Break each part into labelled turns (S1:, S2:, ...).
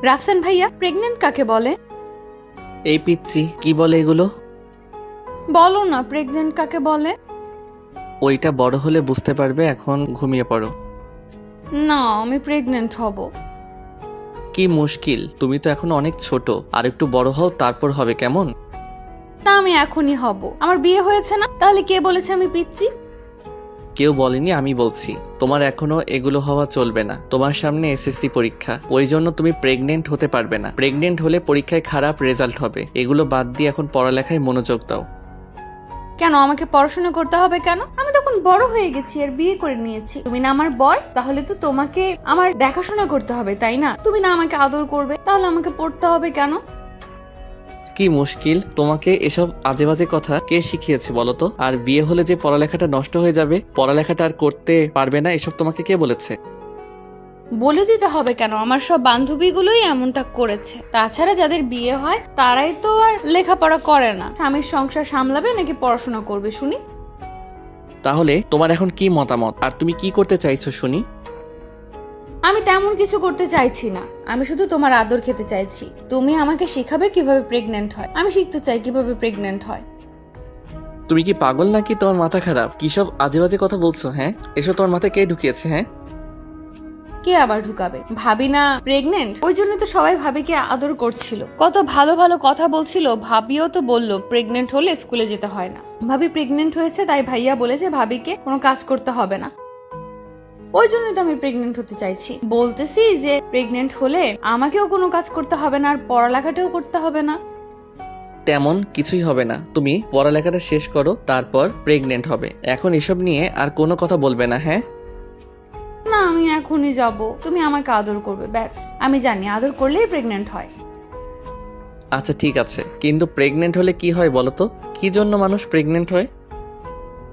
S1: রাফসান ভাইয়া, প্রেগনেন্ট কাকে বলে?
S2: এই পিচ্ছি কি বলে এগুলো?
S1: বলো না প্রেগনেন্ট কাকে বলে।
S2: ওইটা বড় হলে বুঝতে পারবে, এখন ঘুমিয়ে পড়ো।
S1: না, আমি প্রেগনেন্ট হব।
S2: কি মুশকিল, তুমি তো এখন অনেক ছোট, আর একটু বড় হও তারপর হবে, কেমন?
S1: না, আমি এখনই হব। আমার বিয়ে হয়েছে না, তাহলে কে বলেছে আমি পিচ্ছি?
S2: কেউ বলেনি, আমি বলছি। তোমার এখনো এগুলো হওয়া চলবে না, তোমার সামনে এসএসসি পরীক্ষা, ওই জন্য তুমি প্রেগনেন্ট হতে পারবে না। প্রেগনেন্ট হলে পরীক্ষায় খারাপ রেজাল্ট হবে। এগুলো বাদ দিয়ে এখন পড়ালেখায় মনোযোগ দাও।
S1: কেন আমাকে পড়াশোনা করতে হবে কেন? আমি তখন বড় হয়ে গেছি আর বিয়ে করে নিয়েছি। তুমি না আমার বর, তাহলে তো তোমাকে আমার দেখাশোনা করতে হবে, তাই না? তুমি না আমাকে আদর করবে, তাহলে আমাকে পড়তে হবে কেন?
S2: কি মুশকিল, তোমাকে এসব আজে বাজে কথা কে শিখিয়েছে বলো তো? আর বিয়ে হলে যে পড়ালেখাটা নষ্ট হয়ে যাবে, পড়ালেখাটা আর করতে পারবে না, এসব তোমাকে কে বলেছে?
S1: বলে দিতে হবে কেন? আমার সব বান্ধবীগুলোই এমনটা করেছে। তাছাড়া যাদের বিয়ে হয় তারাই তো আর লেখাপড়া করে না। স্বামীর সংসার সামলাবে নাকি পড়াশোনা করবে শুনি?
S2: তাহলে তোমার এখন কি মতামত, আর তুমি কি করতে চাইছো শুনি?
S1: আমি তেমন কিছু করতে চাইছি না, আমি শুধু তোমার আদর খেতে চাইছি। তুমি আমাকে শেখাবে কিভাবে প্রেগনেন্ট হয়, আমি শিখতে চাই কিভাবে প্রেগনেন্ট হয়।
S2: তুমি কি পাগল নাকি? তোমার মাথা খারাপ? কি সব আজে বাজে কথা বলছো? হ্যাঁ, এসব তোমার মাথায় কে ঢুকিয়েছে? হ্যাঁ,
S1: কে আবার ঢুকাবে? ভাবি না প্রেগনেন্ট, ওই জন্য তো সবাই ভাবিকে আদর করছিল, কত ভালো ভালো কথা বলছিল। ভাবিও তো বললো প্রেগনেন্ট হলে স্কুলে যেতে হয় না। ভাবি প্রেগনেন্ট হয়েছে, তাই ভাইয়া বলেছে ভাবিকে কোনো কাজ করতে হবে না। ওই জন্যই তো আমি প্রেগনেন্ট হতে চাইছি। বলতেছি যে প্রেগনেন্ট হলে আমাকেও কোনো কাজ করতে হবে না, আর পড়ালেখাটাও করতে হবে না।
S2: তেমন কিছুই হবে না। তুমি পড়ালেখাটা শেষ করো, তারপর প্রেগনেন্ট হবে। এখন এসব নিয়ে আর কোনো কথা বলবে না, হ্যাঁ?
S1: না, আমি এখনই যাব। তুমি আমাকে আদর করবে, ব্যাস। আমি জানি আদর করলেই প্রেগনেন্ট হয়।
S2: আচ্ছা ঠিক আছে, কিন্তু প্রেগনেন্ট হলে কি হয় বলো তো? কি জন্য মানুষ প্রেগনেন্ট হয়?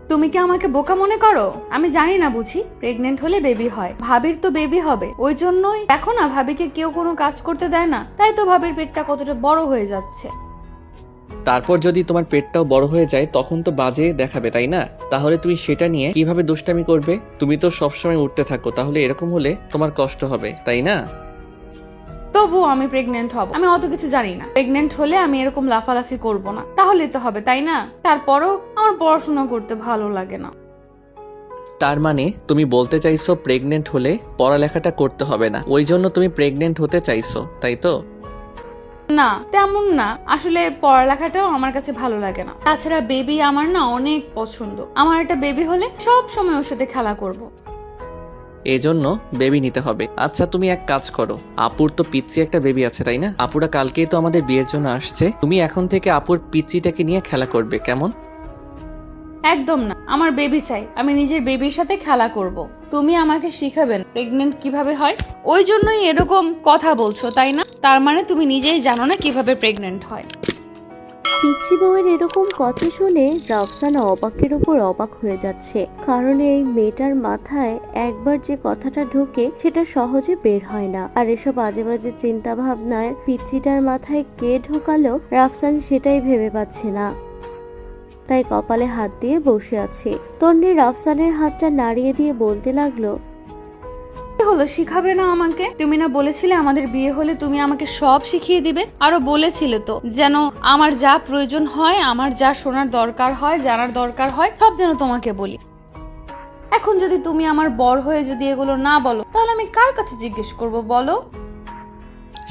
S1: তুমি কি আমাকে বোকা মনে করো? আমি জানি না বুঝি? প্রেগনেন্ট হলে বেবি হয়, ভাবির তো বেবি হবে, ওই জন্যই দেখো না ভাবিকে কেউ কোনো কাজ করতে দেয় না, তাই তো ভাবির পেটটা কতটা বড় হয়ে যাচ্ছে।
S2: তারপর যদি তোমার পেটটাও বড় হয়ে যায়, তখন তো বাজে দেখাবে, তাই না? তাহলে তুমি সেটা নিয়ে কিভাবে দুষ্টামি করবে? তুমি তো সবসময় উঠতে থাকো, তাহলে এরকম হলে তোমার কষ্ট হবে, তাই না?
S1: তবুও আমি প্রেগনেন্ট হব। আমি অত কিছু জানি না। প্রেগনেন্ট হলে আমি এরকম লাফালাফি করব না, তাহলেই তো হবে, তাই না? তারপরও আমার পড়াশোনা করতে ভালো লাগে না।
S2: তার মানে তুমি বলতে চাইছো প্রেগনেন্ট হলে পড়ালেখাটা করতে হবে না, ওই জন্য তুমি প্রেগনেন্ট হতে চাইছো, তাই তো?
S1: না, তেমন না। আসলে পড়ালেখাটাও আমার কাছে ভালো লাগে না। তাছাড়া বেবি আমার না অনেক পছন্দ। আমার একটা বেবি হলে সব সময় ওর সাথে খেলা করব।
S2: এজন্য বেবি নিতে হবে। আচ্ছা তুমি এক কাজ করো, আপুর তো পিচ্চি একটা বেবি আছে, তাই না? আপুরা কালকেই তো আমাদের বিয়ের জন্য আসছে, তুমি এখন থেকে আপুর পিচ্চিটাকে নিয়ে খেলা করবে, কেমন?
S1: একদম না, আমার বেবি চাই। আমি নিজের বেবির সাথে খেলা করব। তুমি আমাকে শিখাবেন প্রেগনেন্ট কিভাবে হয়। ওই জন্যই এরকম কথা বলছো, তাই না? তার মানে তুমি নিজেই জানো না কিভাবে প্রেগনেন্ট হয়।
S3: পিচ্চি বউয়ের এরকম কথা শুনে রাফসান অবাকের উপর অবাক হয়ে যাচ্ছে, কারণ এই মেয়েটার মাথায় একবার যে কথাটা ঢোকে সেটা সহজে বের হয় না। আর এসব বাজে বাজে চিন্তা ভাবনার পিচ্চিটার মাথায় কে ঢোকালো রাফসান সেটাই ভেবে পাচ্ছে না, তাই কপালে হাত দিয়ে বসে আছে। তন্নি রাফসানের হাতটা নাড়িয়ে দিয়ে বলতে লাগলো,
S1: কি হলো, শিখাবে না আমাকে? তুমি না বলেছিলে আমাদের বিয়ে হলে তুমি আমাকে সব শিখিয়ে দিবে? আরো বলেছিলে তো যেন আমার যা প্রয়োজন হয়, আমার যা শোনার দরকার হয়, জানার দরকার হয়, সব যেন তোমাকে বলি। এখন যদি তুমি আমার বর হয়ে যদি এগুলো না বলো, তাহলে আমি কার কাছে জিজ্ঞেস করব বলো?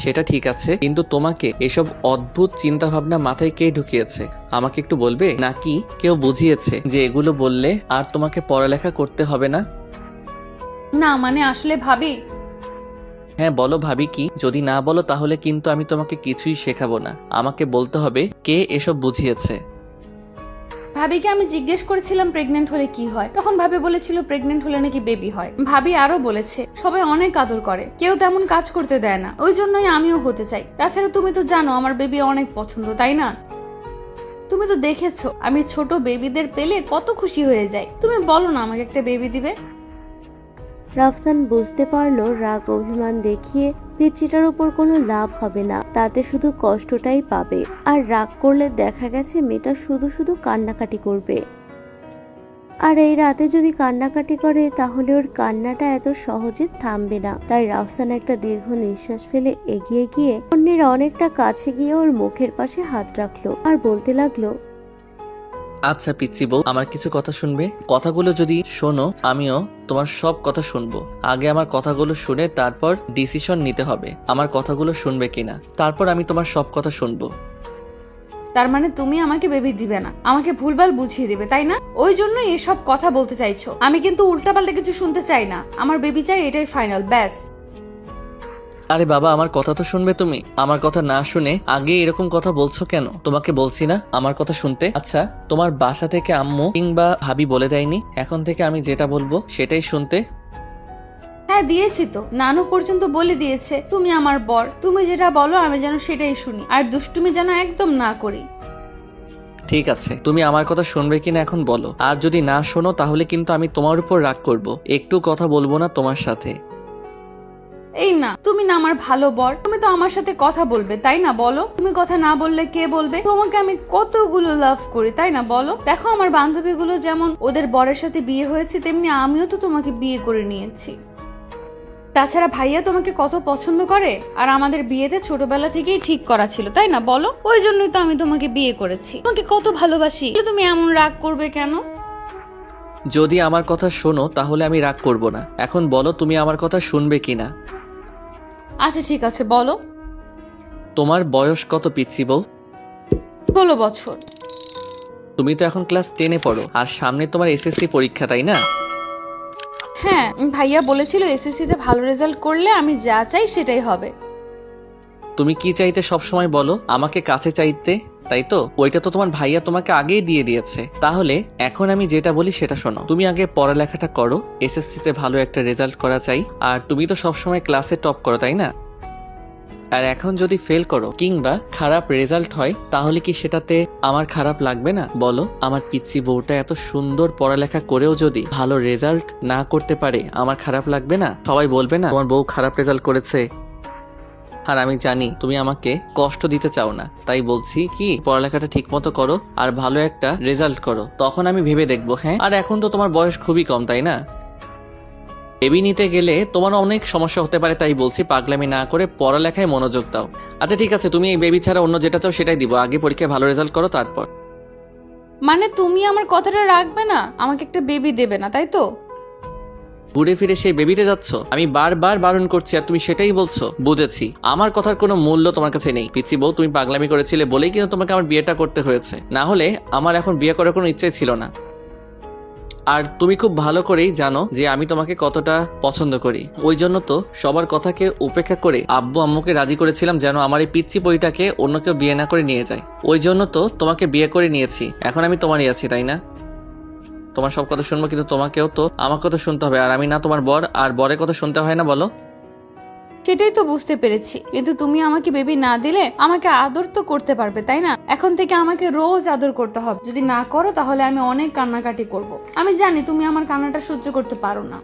S2: সেটা ঠিক আছে, কিন্তু তোমাকে এসব অদ্ভুত চিন্তা ভাবনা মাথায় কে ঢুকিয়েছে আমাকে একটু বলবে? নাকি কেউ বুঝিয়েছে যে এগুলো বললে আর তোমাকে পড়ালেখা করতে হবে না?
S1: না মানে আসলে ভাবি।
S2: হ্যাঁ বলো ভাবি কি? যদি না বলো তাহলে কিন্তু আমি তোমাকে কিছুই শেখাবো না। আমাকে বলতে হবে কে এসব বুঝিয়েছে।
S1: ভাবিকে আমি জিজ্ঞেস করেছিলাম প্রেগনেন্ট হলে কি হয়, তখন ভাবি বলেছিল প্রেগনেন্ট হলে নাকি বেবি হয়। ভাবি আরো বলেছে সবাই অনেক আদর করে, কেউ তেমন কাজ করতে দেয় না, ওই জন্যই আমিও হতে চাই। তাছাড়া তুমি তো জানো আমার বেবি অনেক পছন্দ, তাই না? তুমি তো দেখেছো আমি ছোট বেবিদের পেলে কত খুশি হয়ে যাই। তুমি বলো না আমাকে একটা বেবি দিবে।
S3: রাফসান বুঝতে পারলো রাগ অভিমান দেখিয়ে পিচ্চিটার উপর কোনো লাভ হবে না, তাতে শুধু কষ্টটাই পাবে। আর রাগ করলে দেখা গেছে মেয়েটা শুধু শুধু কান্নাকাটি করবে। আর এই রাতে যদি কান্নাকাটি করে তাহলে ওর কান্নাটা এত সহজে থামবে না। তাই রাফসান একটা দীর্ঘ নিঃশ্বাস ফেলে এগিয়ে গিয়ে অন্যের অনেকটা কাছে গিয়ে ওর মুখের পাশে হাত রাখলো আর বলতে লাগলো,
S2: আচ্ছা পিচ্চি বউ, আমার কিছু কথা শুনবে? কথাগুলো যদি শোনো আমিও তোমার সব কথা শুনবো। আগে আমার কথাগুলো শুনে তারপর ডিসিশন নিতে হবে আমার কথাগুলো শুনবে কিনা। তারপর আমি তোমার সব কথা শুনবো।
S1: তার মানে তুমি আমাকে বেবি দিবে না, আমাকে ভুলভাল বুঝিয়ে দিবে, তাই না? ওই জন্যই এসব কথা বলতে চাইছো। আমি কিন্তু উল্টাপাল্টা কিছু শুনতে চাই না, আমার বেবি চাই, এটাই ফাইনাল, ব্যাস।
S2: আরে বাবা, আমার কথা তো শুনবে তুমি। আমার কথা না শুনে আগে এরকম কথা বলছো কেন? তোমাকে বলছি না আমার কথা শুনতে? আচ্ছা, তোমার বাসা থেকে আম্মু কিংবা ভাবি বলে দেয়নি এখন থেকে আমি যেটা বলবো সেটাই শুনতে?
S1: হ্যাঁ দিয়েছি তো, নানু পর্যন্ত বলে দিয়েছে তুমি আমার বর, তুমি যেটা বলো আমি যেন সেটাই শুনি, আর দুষ্টুমি যেন একদম না করি।
S2: ঠিক আছে, তুমি আমার কথা শুনবে কিনা এখন বলো। আর যদি না শোনো তাহলে কিন্তু আমি তোমার উপর রাগ করব, একটু কথা বলবো না তোমার সাথে।
S1: এই না, তুমি না আমার ভালো বর, তুমি তো আমার সাথে কথা বলবে, তাই না? বলো, তুমি কথা না বললে কে বলবে? তোমাকে আমি কতগুলো লাভ করি, তাই না? বলো, দেখো আমার বান্ধবীগুলো যেমন ওদের বরের সাথে বিয়ে হয়েছে, তেমনি আমিও তো তোমাকে বিয়ে করে নিয়েছি। তাছাড়া ভাইয়া তোমাকে কত পছন্দ করে, আর আমাদের বিয়েতে ছোটবেলা থেকেই ঠিক করা ছিল, তাই না? বলো, ওই জন্যই তো আমি তোমাকে বিয়ে করেছি, তোমাকে কত ভালোবাসি, তুমি এমন রাগ করবে কেন?
S2: যদি আমার কথা শোনো তাহলে আমি রাগ করব না। এখন বলো তুমি আমার কথা শুনবে কিনা।
S1: আচ্ছা ঠিক আছে, বলো।
S2: তোমার বয়স কত পিচ্চি বউ?
S1: 16 বছর।
S2: তুমি তো এখন ক্লাস 10-এ পড়ো, আর সামনে তোমার এসএসসি পরীক্ষা, তাই না?
S1: হ্যাঁ, ভাইয়া বলেছিল এসএসসি তে ভালো রেজাল্ট করলে আমি যা চাই সেটাই হবে।
S2: তুমি কি চাইতে সব সময় বলো? আমাকে কাছে চাইতে, তাই তো? ওইটা তো তোমার ভাইয়া তোমাকে আগেই দিয়ে দিয়েছে। তাহলে এখন আমি যেটা বলি সেটা শোনো। তুমি আগে পড়ালেখাটা করো, এসএসসিতে ভালো একটা রেজাল্ট করা চাই। আর তুমি তো সবসময় ক্লাসে টপ করো, তাই না? আর এখন যদি ফেল করো কিংবা খারাপ রেজাল্ট হয় তাহলে কি সেটাতে আমার খারাপ লাগবে না? বলো, আমার পিচ্চি বউটা এত সুন্দর পড়ালেখা করেও যদি ভালো রেজাল্ট না করতে পারে আমার খারাপ লাগবে না? সবাই বলবে না তোমার বউ খারাপ রেজাল্ট করেছে? আর আমি জানি তুমি আমাকে কষ্ট দিতে চাও না, তাই বলছি কি পড়ালেখাটা ঠিক মতো করো আর ভালো একটা রেজাল্ট করো, তখন আমি ভেবে দেখবো। হ্যাঁ, আর এখন তো তোমার বয়স খুবই কম, তাই না? বেবি নিতে গেলে তোমার অনেক সমস্যা হতে পারে, তাই বলছি পাগলামি না করে পড়ালেখায় মনোযোগ দাও। আচ্ছা ঠিক আছে, তুমি এই বেবি ছাড়া অন্য যেটা চাও সেটাই দিব, আগে পরীক্ষায় ভালো রেজাল্ট করো তারপর।
S1: মানে তুমি আমার কথাটা রাখবে না, আমাকে একটা বেবি দেবে না, তাই তো?
S2: ঘুরে ফিরে সেই বেবিতে যাচ্ছ? আমি বারবার বারণ করছি আর তুমি সেটাই বলছো। বুঝেছি, আমার কথার কোনো মূল্য তোমার কাছে নেই। পিচ্চি বউ, তুমি পাগলামি করেছিলে বলেই কিন্তু তোমাকে আমার বিয়েটা করতে হয়েছে, না হলে আমার এখন বিয়ে করার কোনো ইচ্ছাই ছিল না। আর তুমি খুব ভালো করেই জানো যে আমি তোমাকে কতটা পছন্দ করি। ওই জন্য তো সবার কথাকে উপেক্ষা করে আব্বু আম্মুকে রাজি করেছিলাম যেন আমার এই পিচ্চি পরিটাকে অন্য কেউ বিয়ে না করে নিয়ে যায়। ওই জন্য তো তোমাকে বিয়ে করে নিয়েছি, এখন আমি তোমারই আছি, তাই না? তোমার সব কথা শুনবো, কিন্তু তোমাকেও তো আমার কথা শুনতে হবে। আর আমি না তোমার বর, আর বরের কথা শুনতে হয় না? বলো।
S1: সেটাই তো বুঝতে পেরেছি, কিন্তু তুমি আমাকে বেবি না দিলে আমাকে আদর তো করতে পারবে, তাই না? এখন থেকে আমাকে রোজ আদর করতে হবে, যদি না করো তাহলে আমি অনেক কান্নাকাটি করব। আমি জানি তুমি আমার কান্নাটা সহ্য করতে পারো না।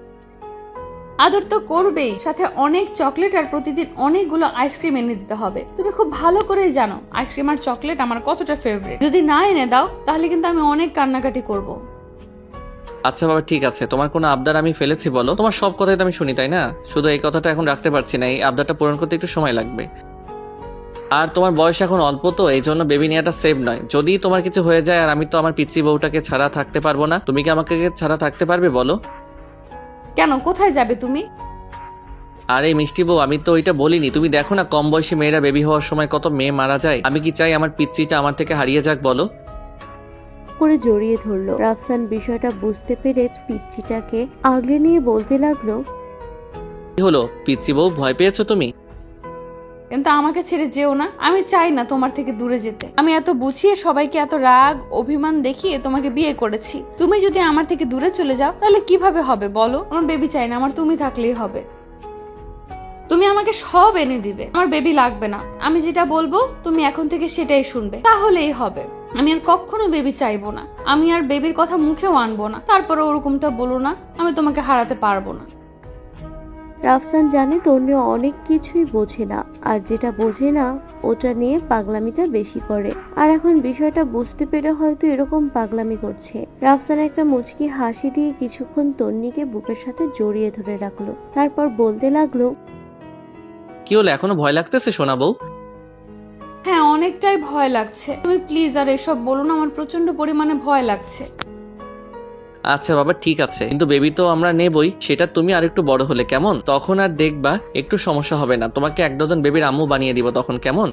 S1: আদর তো করবেই, সাথে অনেক চকলেট আর প্রতিদিন অনেকগুলো আইসক্রিম এনে দিতে হবে। তুমি খুব ভালো করেই জানো আইসক্রিম আর চকলেট আমার কতটা ফেভারিট। যদি না এনে দাও তাহলে কিন্তু আমি অনেক কান্নাকাটি করব।
S2: আচ্ছা বাবা, ঠিক আছে, তোমার কোনো আবদার আমি ফেলেছি বলো? তোমার সব কথাই তো আমি শুনি, তাই না? শুধু এই কথাটা এখন রাখতে পারছি না, এই আবদারটা পূরণ করতে একটু সময় লাগবে। আর তোমার বয়স এখন অল্প, তো এই জন্য বেবি নেওয়াটা সেভ নয়। যদি তোমার কিছু হয়ে যায় আর আমি তো আমার পিচ্চি বউটাকে ছাড়া থাকতে পারবো না, তুমি কি আমাকে ছাড়া থাকতে পারবে বলো?
S1: কেন, কোথায় যাবে তুমি?
S2: আরে মিষ্টি বউ, আমি তো ওইটা বলিনি। তুমি দেখো না কম বয়সী মেয়েরা বেবি হওয়ার সময় কত মেয়ে মারা যায়। আমি কি চাই আমার পিচ্চিটা আমার থেকে হারিয়ে যাক বলো?
S3: করে জড়িয়ে ধরলো। রাফসান বিষয়টা বুঝতে পেরে পিচ্চিটাকে আগলে নিয়ে বলতে লাগলো,
S2: কি হলো পিচ্চি বউ, ভয় পেয়েছো তুমি?
S1: কিন্তু আমাকে ছেড়ে যেও না, আমি চাই না তোমার থেকে দূরে যেতে। আমি এত বুঝিয়ে সবাইকে এত রাগ অভিমান দেখিয়ে তোমাকে বিয়ে করেছি, তুমি যদি আমার থেকে দূরে চলে যাও তাহলে কিভাবে হবে বলো? আমার বেবি চাই না, আমার তুমি থাকলেই হবে। তুমি আমাকে সব এনে দিবে, আমার বেবি লাগবে না। আমি যেটা বলবো তুমি এখন থেকে সেটাই শুনবে, তাহলেই হবে। আমি আর কখনো বেবি চাইবো না, আমি আর বেবির কথা মুখেও আনবো না। তারপরে ওরকমটা বলো না, আমি তোমাকে হারাতে পারবো না।
S3: রাফসান জানে তন্নি অনেক কিছুই বোঝে না, আর যেটা বোঝে না ওটা নিয়ে পাগলামিটা বেশি করে। আর এখন বিষয়টা বুঝতে পেরে হয়তো এরকম পাগলামি করছে। রাফসান একটা মুচকি হাসি দিয়ে কিছুক্ষণ তন্নিকে বুকের সাথে জড়িয়ে ধরে রাখলো, তারপর বলতে লাগলো,
S2: কি হলো, এখনো ভয় লাগতেছে সোনা বউ?
S1: হ্যাঁ, অনেকটাই ভয় লাগছে। তুমি প্লিজ আর এসব বলো না, আমার প্রচন্ড পরিমাণে ভয় লাগছে।
S2: আচ্ছা বাবা ঠিক আছে, কিন্তু বেবি তো আমরা নেবই, সেটা তুমি আর একটু বড় হলে কেমন, তখন আর দেখবা একটু সমস্যা হবে না, তোমাকে 1 ডজন বেবির আম্মু বানিয়ে দিব তখন, কেমন?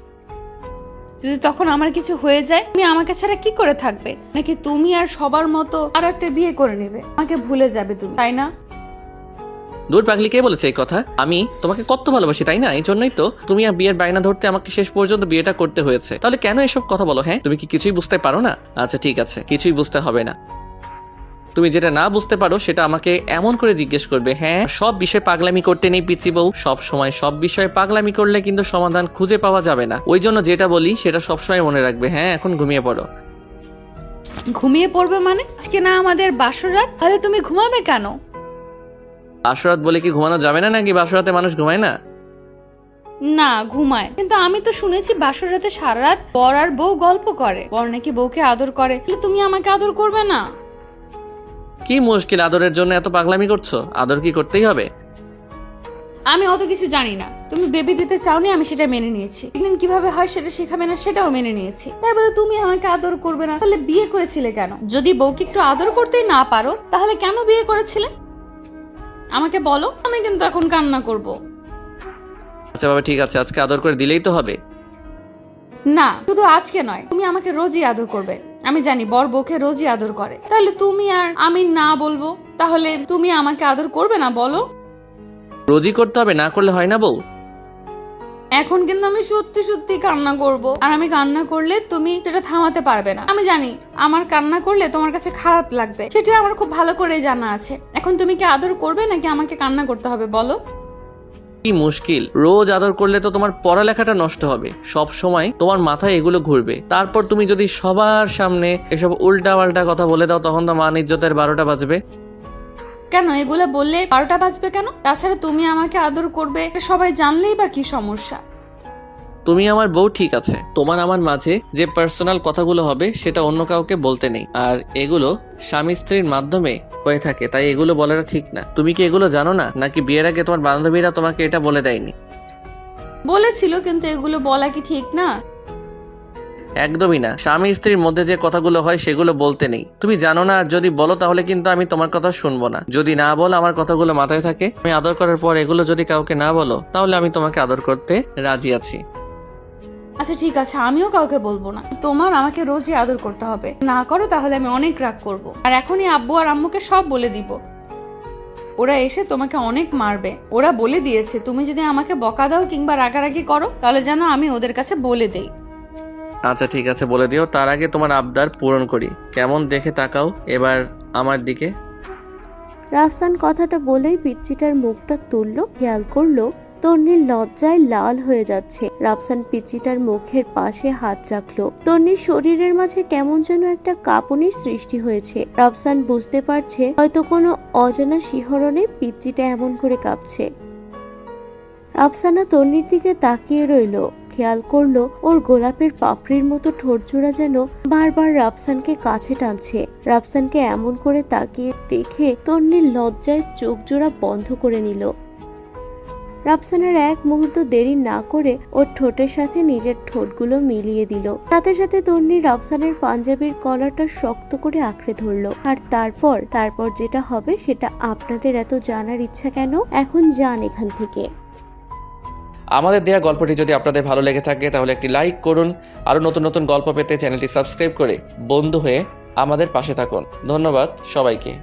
S1: যদি তখন আমার কিছু হয়ে যায়, তুমি আমাকে ছাড়া কি করে থাকবে? নাকি তুমি আর সবার মতো আর একটা বিয়ে করে নেবে, আমাকে ভুলে যাবে তুমি, তাই না?
S2: দূর পাগলি, কে বলেছে এই কথা? আমি তোমাকে কত ভালোবাসি তাই না, এই জন্যই তো তুমি আর বিয়ের বায়না ধরতে আমাকে শেষ পর্যন্ত বিয়েটা করতে হয়েছে। তাহলে কেন এসব কথা বলো? হ্যাঁ, তুমি কি কিছুই বুঝতে পারো না? আচ্ছা ঠিক আছে, কিছুই বুঝতে হবে না। তুমি যেটা না বুঝতে পারো সেটা আমাকে এমন করে জিজ্ঞেস করবে। হ্যাঁ, সব বিষয়ে পাগলামি করতে নেই পিচ্চি বউ, সব সময় সব বিষয়ে পাগলামি করলে কিন্তু সমাধান খুঁজে পাওয়া যাবে না। ওই জন্য যেটা বলি সেটা সবসময় মনে রাখবে। হ্যাঁ, এখন ঘুমিয়ে পড়ো।
S1: ঘুমিয়ে পড়বে মানে? আজকে না আমাদের বাসরাত, তাহলে তুমি ঘুমাবে কেন?
S2: বাসরাত বলে কি ঘুমানো যাবে না নাকি? বাসরাতে মানুষ ঘুমায় না?
S1: না, ঘুমায়, কিন্তু আমি তো শুনেছি বাসরাতে সারা রাত বর আর বউ গল্প করে, বর নাকি বউকে আদর করে। তাহলে তুমি আমাকে আদর করবে না?
S2: কি মুশকিল, আদরের জন্য এত পাগলামি করছো? আদর কি করতেই হবে?
S1: আমি অত কিছু জানি না। তুমি বেবি দিতে চাওনি, আমি সেটা মেনে নিয়েছি। প্রেগন্যান্ট কিভাবে হয় সেটা শেখাবে না, সেটাও মেনে নিয়েছি। তাই বলে তুমি আমাকে আদর করবে না, তাহলে বিয়ে করেছিলে কেন? যদি বউকে একটু আদর করতেই না পারো, তাহলে কেন বিয়ে করেছিলে? আমাকে বলো, আমি কিন্তু এখন কান্না করব।
S2: আচ্ছা বাবা ঠিক আছে, আজকে আদর করে দিলেই তো হবে।
S1: না, শুধু আজকে নয়, তুমি আমাকে রোজই আদর করবে। আমি জানি বর বউকে রোজই আদর করে। তাহলে তুমি আর আমি না বলবো, তাহলে তুমি আমাকে আদর করবে না বলো?
S2: রোজই করতে হবে, না করলে হয় না বউ?
S1: এখন কিন্তু আমি সত্যি সত্যি কান্না করব, আর আমি কান্না করলে তুমি সেটা থামাতে পারবে না। আমি জানি আমার কান্না করলে তোমার কাছে খারাপ লাগবে, সেটা আমার খুব ভালো করে জানা আছে। এখন তুমি কি আদর করবে নাকি আমাকে কান্না করতে হবে বলো?
S2: কি মুশকিল, রোজ আদর করলে তো তোমার পড়ালেখাটা নষ্ট হবে, সব সময় তোমার মাথায় এগুলো ঘুরবে। তারপর তুমি যদি সবার সামনে এসব উল্টা পাল্টা কথা বলে দাও, তখন তো মান ইজ্জতের 12টা বাজবে।
S1: কেন এগুলো বললে 12টা বাজবে কেন? তাছাড়া তুমি আমাকে আদর করবে এটা সবাই জানলেই বা কি সমস্যা?
S2: তুমি আমার বউ ঠিক আছে, তোমার আমার মাঝে যে পার্সোনাল কথাগুলো হবে সেটা অন্য কাউকে বলতে নেই, আর এগুলো স্বামী স্ত্রীর মাধ্যমে হয়ে থাকে, তাই এগুলো বলাটা ঠিক না। তুমি কি এগুলো জানো না, নাকি বিয়ের আগে তোমার বান্ধবীরা তোমাকে এটা বলে দেয়নি?
S1: বলেছিল, কিন্তু এগুলো বলা কি ঠিক না?
S2: একদমই না, স্বামী স্ত্রীর মধ্যে যে কথাগুলো হয় সেগুলো বলতে নেই। তুমি জানো না, আর যদি বলো তাহলে কিন্তু আমি তোমার কথা শুনবো না। যদি না বলো, আমার কথাগুলো মাথায় থাকে, আমি আদর করার পর এগুলো যদি কাউকে না বলো, তাহলে আমি তোমাকে আদর করতে রাজি আছি।
S1: আচ্ছা ঠিক আছে, আমিও কাউকে বলবো না। তোমার আমাকে রোজই আদর করতে হবে, না করো তাহলে আমি অনেক রাগ করব। আর এখনই আব্বু আর আম্মুকে সব বলে দিব, ওরা এসে তোমাকে অনেক মারবে। ওরা বলে দিয়েছে তুমি যদি আমাকে বকা দাও কিংবা রাগারাগি করো, তাহলে যেন আমি ওদের কাছে বলে দেই।
S2: আচ্ছা ঠিক আছে, বলে দিও। তার আগে তোমার আবদার পূরণ করি। কেমন দেখে তাকাও এবার আমার দিকে।
S3: রাফসান কথাটা বলেই পিচ্চিটার মুখটা তুললো, খেয়াল করলো তন্নির লজ্জায় লাল হয়ে যাচ্ছে। রাফসান পিচ্চিটার মুখের পাশে হাত রাখলো। তন্নির শরীরের মাঝে কেমন যেন একটা কাঁপুনির সৃষ্টি হয়েছে। রাফসান বুঝতে পারছে হয়তো কোনো অজানা শিহরণে পিচ্চিটা এমন করে কাঁপছে। রাফসানা তন্নির দিকে তাকিয়ে রইল, খেয়াল করলো ওর গোলাপের পাপড়ির মতো ঠোঁটজোড়া যেন বারবার রাফসানকে কাছে টানছে। রাফসানকে এমন করে তাকিয়ে দেখে তন্নির লজ্জায় চোখ জোড়া বন্ধ করে নিল। রাফসানের এক মুহূর্ত দেরি না করে ওর ঠোঁটের সাথে নিজের ঠোঁটগুলো মিলিয়ে দিল। সাথে সাথে তন্নি রাফসানের পাঞ্জাবির কলারটা শক্ত করে আঁকড়ে ধরলো। আর তারপর যেটা হবে সেটা আপনাদের এত জানার ইচ্ছা কেন? এখন যান এখান থেকে।
S2: আমাদের দেয়া গল্পটি যদি আপনাদের ভালো লেগে থাকে তাহলে একটি লাইক করুন। আরও নতুন নতুন গল্প পেতে চ্যানেলটি সাবস্ক্রাইব করে বন্ধু হয়ে আমাদের পাশে থাকুন। ধন্যবাদ সবাইকে।